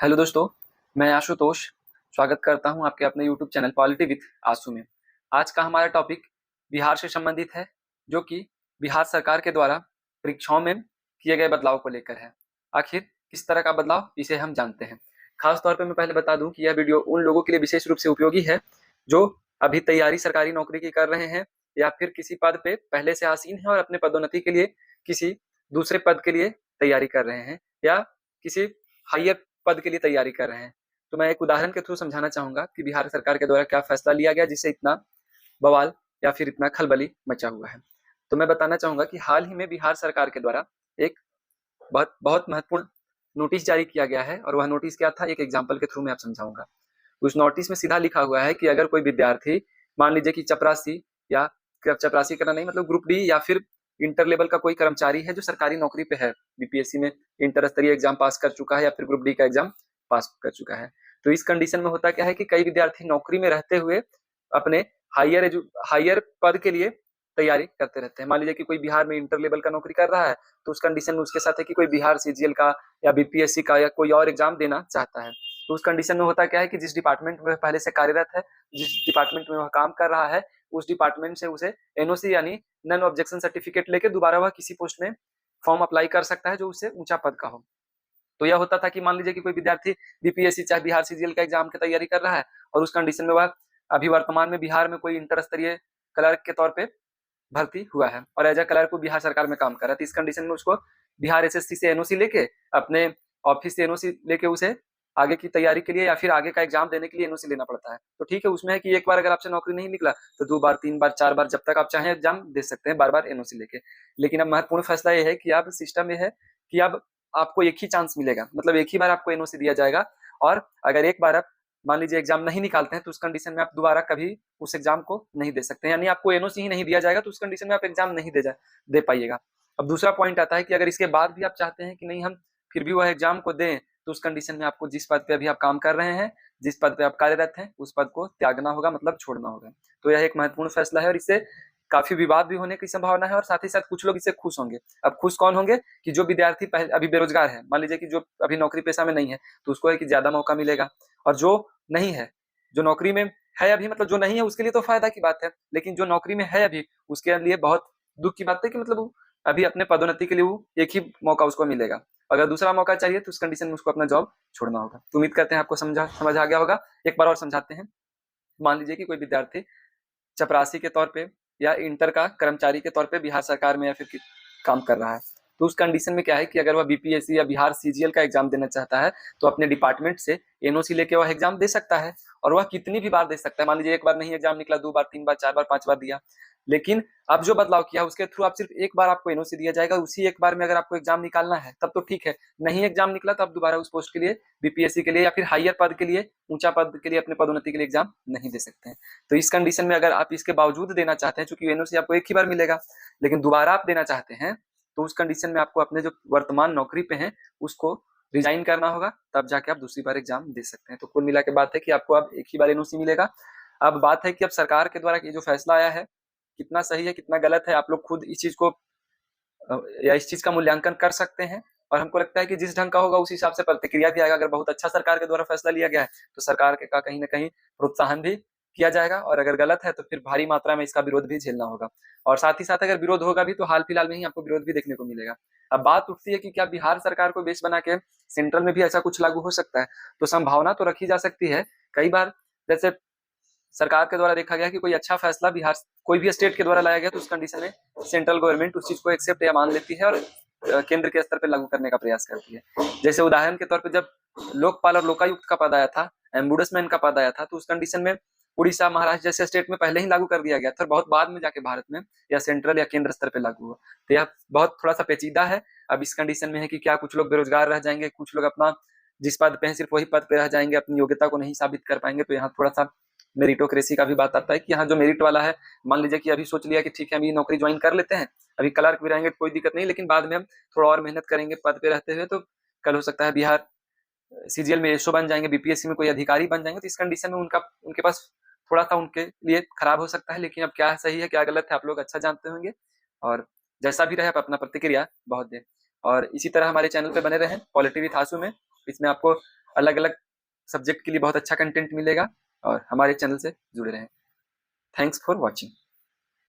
Hello दोस्तों, मैं आशुतोष स्वागत करता हूं आपके अपने यूट्यूब चैनल पॉलिटी विद आशु में। आज का हमारा टॉपिक बिहार से संबंधित है, जो कि बिहार सरकार के द्वारा परीक्षाओं में किए गए बदलाव को लेकर है। आखिर किस तरह का बदलाव, इसे हम जानते हैं। खास तौर पर मैं पहले बता दूं कि यह वीडियो उन लोगों के लिए विशेष रूप से उपयोगी है जो अभी तैयारी सरकारी नौकरी की कर रहे हैं या फिर किसी पद पे पहले से आसीन है और अपने पदोन्नति के लिए किसी दूसरे पद के लिए तैयारी कर रहे हैं या किसी हायर पद के लिए तैयारी कर रहे हैं। तो मैं एक उदाहरण के थ्रू समझाना चाहूंगा कि बिहार सरकार के द्वारा क्या फैसला लिया गया जिससे इतना बवाल या फिर इतना खलबली मचा हुआ है। तो मैं बताना चाहूंगा कि हाल ही में बिहार सरकार के द्वारा एक बहुत बहुत महत्वपूर्ण नोटिस जारी किया गया है और वह नोटिस क्या था, एक एग्जाम्पल के थ्रू मैं आप समझाऊंगा। उस नोटिस में सीधा लिखा हुआ है कि अगर कोई विद्यार्थी मान लीजिए कि चपरासी या चपरासी करना नहीं मतलब ग्रुप डी या फिर इंटर लेवल का कोई कर्मचारी है जो सरकारी नौकरी पे है, बीपीएससी में इंटर स्तरीय एग्जाम पास कर चुका है या फिर ग्रुप डी का एग्जाम पास कर चुका है। तो इस कंडीशन में होता क्या है कि कई विद्यार्थी नौकरी में रहते हुए अपने हायर पद के लिए तैयारी करते रहते हैं। मान लीजिए कि कोई बिहार में इंटर लेवल का नौकरी कर रहा है, तो उस कंडीशन में उसके साथ है कि कोई बिहार सीजीएल का या बीपीएससी का या कोई और एग्जाम देना चाहता है। तो उस कंडीशन में होता क्या है कि जिस डिपार्टमेंट में पहले से कार्यरत है, जिस डिपार्टमेंट में वह काम कर रहा है, उस डिपार्टमेंट से उसे एनओसी यानी नॉन ऑब्जेक्शन सर्टिफिकेट लेके दोबारा वह किसी पोस्ट में फॉर्म अप्लाई कर सकता है जो उससे ऊंचा पद का हो। तो यह होता था कि मान लीजिए कि कोई विद्यार्थी बीपीएससी चाहे बिहार सीजीएल का एग्जाम की तैयारी कर रहा है और उस कंडीशन में वह अभी वर्तमान में बिहार में कोई इंटर स्तरीय क्लर्क के तौर पे भर्ती हुआ है और एज ए क्लर्क को बिहार सरकार में काम कर रहा है। तो इस कंडीशन में उसको बिहार एसएससी से एनओसी लेके अपने ऑफिस से एनओसी लेके उसे आगे की तैयारी के लिए या फिर आगे का एग्जाम देने के लिए एनओसी लेना पड़ता है। तो ठीक है, उसमें है कि एक बार अगर आपसे नौकरी नहीं निकला तो 2 बार 3 बार 4 बार जब तक आप चाहें एग्जाम दे सकते हैं, बार बार एनओसी लेके। लेकिन अब महत्वपूर्ण फैसला ये है कि अब सिस्टम ये है कि अब आपको एक ही चांस मिलेगा, मतलब एक ही बार आपको एनओसी दिया जाएगा और अगर एक बार आप मान लीजिए एग्जाम नहीं निकालते हैं तो उस कंडीशन में आप दोबारा कभी उस एग्जाम को नहीं दे सकते, यानी आपको एनओसी ही नहीं दिया जाएगा तो उस कंडीशन में आप एग्जाम नहीं दे पाइएगा। अब दूसरा पॉइंट आता है कि अगर इसके बाद भी आप चाहते हैं कि नहीं हम फिर भी वह एग्जाम को दें, तो उस कंडीशन में आपको जिस पद पे अभी आप काम कर रहे हैं, जिस पद पे आप कार्यरत हैं, उस पद को त्यागना होगा, मतलब छोड़ना होगा। तो यह एक महत्वपूर्ण फैसला है और इससे काफी विवाद भी होने की संभावना है और साथ ही साथ कुछ लोग इससे खुश होंगे। अब खुश कौन होंगे कि जो विद्यार्थी पहले अभी बेरोजगार है, मान लीजिए कि जो अभी नौकरी पेशा में नहीं है, तो उसको है कि ज्यादा मौका मिलेगा, और जो नहीं है, जो नौकरी में है अभी, मतलब जो नहीं है उसके लिए तो फायदा की बात है, लेकिन जो नौकरी में है अभी उसके लिए बहुत दुख की बात है कि मतलब अभी अपने पदोन्नति के लिए वो एक ही मौका उसको मिलेगा। अगर दूसरा मौका चाहिए तो उस कंडीशन में उसको अपना जॉब छोड़ना होगा। तो उम्मीद करते हैं आपको समझ आ गया होगा। एक बार और समझाते हैं। मान लीजिए कि कोई विद्यार्थी चपरासी के तौर पे या इंटर का कर्मचारी के तौर पे बिहार सरकार में या फिर काम कर रहा है, तो उस कंडीशन में क्या है कि अगर वह बीपीएससी या बिहार सीजीएल का एग्जाम देना चाहता है तो अपने डिपार्टमेंट से एनओसी लेके वह एग्जाम दे सकता है और वह कितनी भी बार दे सकता है। मान लीजिए एक बार नहीं एग्जाम निकला, 2 बार 3 बार 4 बार 5 बार दिया, लेकिन अब जो बदलाव किया उसके थ्रू आप सिर्फ एक बार आपको एनओसी दिया जाएगा, उसी एक बार में अगर आपको एग्जाम निकालना है तब तो ठीक है, नहीं एग्जाम निकला तो आप दोबारा उस पोस्ट के लिए बीपीएससी के लिए या फिर हायर पद के लिए, ऊंचा पद के लिए, अपने पदोन्नति के लिए एग्जाम नहीं दे सकते हैं। तो इस कंडीशन में अगर आप इसके बावजूद देना चाहते हैं, चूंकि एनओसी आपको एक ही बार मिलेगा, लेकिन दोबारा आप देना चाहते हैं, तो उस कंडीशन में आपको अपने जो वर्तमान नौकरी पे हैं उसको रिजाइन करना होगा, तब जाके आप दूसरी बार एग्जाम दे सकते हैं। तो कुल मिला के बात है कि आपको अब एक ही बार एनओसी मिलेगा। अब बात है कि अब सरकार के द्वारा ये जो फैसला आया है कितना सही है कितना गलत है, आप लोग खुद इस चीज को या इस चीज का मूल्यांकन कर सकते हैं। और हमको लगता है कि जिस ढंग का होगा उस हिसाब से प्रतिक्रिया भी आएगा। अगर बहुत अच्छा सरकार के द्वारा फैसला लिया गया है तो सरकार का कहीं ना कहीं प्रोत्साहन भी किया जाएगा, और अगर गलत है तो फिर भारी मात्रा में इसका विरोध भी झेलना होगा। और साथ ही साथ अगर विरोध होगा भी तो हाल फिलहाल में ही आपको विरोध भी देखने को मिलेगा। अब बात उठती है कि क्या बिहार सरकार को बेस बना के सेंट्रल में भी ऐसा कुछ लागू हो सकता है? तो संभावना तो रखी जा सकती है। कई बार जैसे सरकार के द्वारा देखा गया कि कोई अच्छा फैसला बिहार कोई भी स्टेट के द्वारा लाया गया तो उस कंडीशन में सेंट्रल गवर्नमेंट उस चीज को एक्सेप्ट या मान लेती है और केंद्र के स्तर पर लागू करने का प्रयास करती है। जैसे उदाहरण के तौर पर जब लोकपाल और लोकायुक्त का पद आया था, एम्बुड्समैन का पद आया था, तो उस कंडीशन में उड़ीसा महाराष्ट्र जैसे स्टेट में पहले ही लागू कर दिया गया था, बहुत बाद में जाके भारत में या सेंट्रल या केंद्र स्तर पर लागू हुआ। तो यह बहुत थोड़ा सा पेचीदा है। अब इस कंडीशन में है कि क्या कुछ लोग बेरोजगार रह जाएंगे, कुछ लोग अपना जिस पद पे हैं सिर्फ वही पद पे रह जाएंगे, अपनी योग्यता को नहीं साबित कर पाएंगे। तो यहाँ थोड़ा सा मेरिटोक्रेसी का भी बात आता है कि यहाँ जो मेरिट वाला है, मान लीजिए कि अभी सोच लिया कि ठीक है अभी नौकरी ज्वाइन कर लेते हैं, अभी क्लर्क भी रहेंगे कोई दिक्कत नहीं, लेकिन बाद में हम थोड़ा और मेहनत करेंगे पद पे रहते हुए तो कल हो सकता है बिहार सीजीएल में एसओ बन जाएंगे, बीपीएससी में कोई अधिकारी बन जाएंगे। तो इस कंडीशन में उनके पास थोड़ा सा उनके लिए खराब हो सकता है। लेकिन अब क्या सही है क्या गलत है आप लोग अच्छा जानते होंगे, और जैसा भी रहे आप अपना प्रतिक्रिया बहुत दें। और इसी तरह हमारे चैनल पे बने रहें पॉलिटी विद आशु में। इसमें आपको अलग अलग सब्जेक्ट के लिए बहुत अच्छा कंटेंट मिलेगा और हमारे चैनल से जुड़े रहें। Thanks for watching.